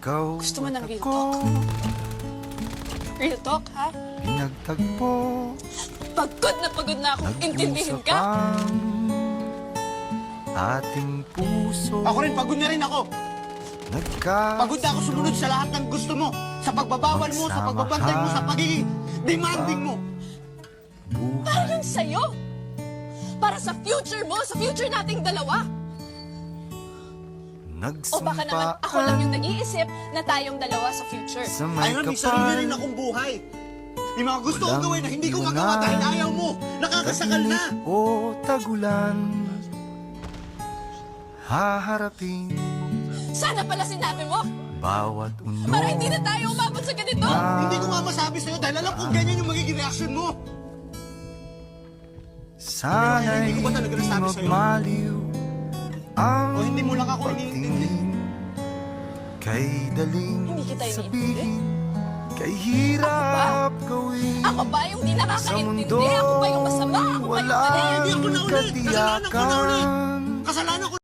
Ikaw Gusto mo ng at real ako, Real talk, ha? pinagtagpo. Pagod na akong intindihin ka. Nag-usap ang ating puso. Ako rin, pagod na rin ako. Pagod na ako sumunod sa lahat ng gusto mo. Sa pagbabawal mo, sa pagbabantay mo, sa pagiging demanding mo. Para yun sa'yo. Para sa future mo, sa future nating dalawa. O baka naman ako lang yung nag-iisip na tayong dalawa sa future. Ayun, may sarili rin akong buhay. May mga gusto kong gawin na hindi ko magawa dahil ayaw mo. Nakakasakal na. O tagulan, haharapin Sana pala sinabi mo, bawat unod. para hindi na tayo umabot sa ganito. Hindi ko nga masabi sa'yo dahil alam kong ganyan yung magiging reaksyon mo. Sana'y Hindi ko ba talaga nasabi sa'yo? magmaliw ang O hindi mo lang ako iniintindi. pagtingin. Kay daling Hindi kita iniintindi? sabihin, kay hirap gawin. Ako ba yung di Sa nakakaintindi? mundo Ako ba yung masama? Ako ba yung mali? Hindi ako na ulit. Kasalanan ko na ulit. katiyakan. Kasalanan ko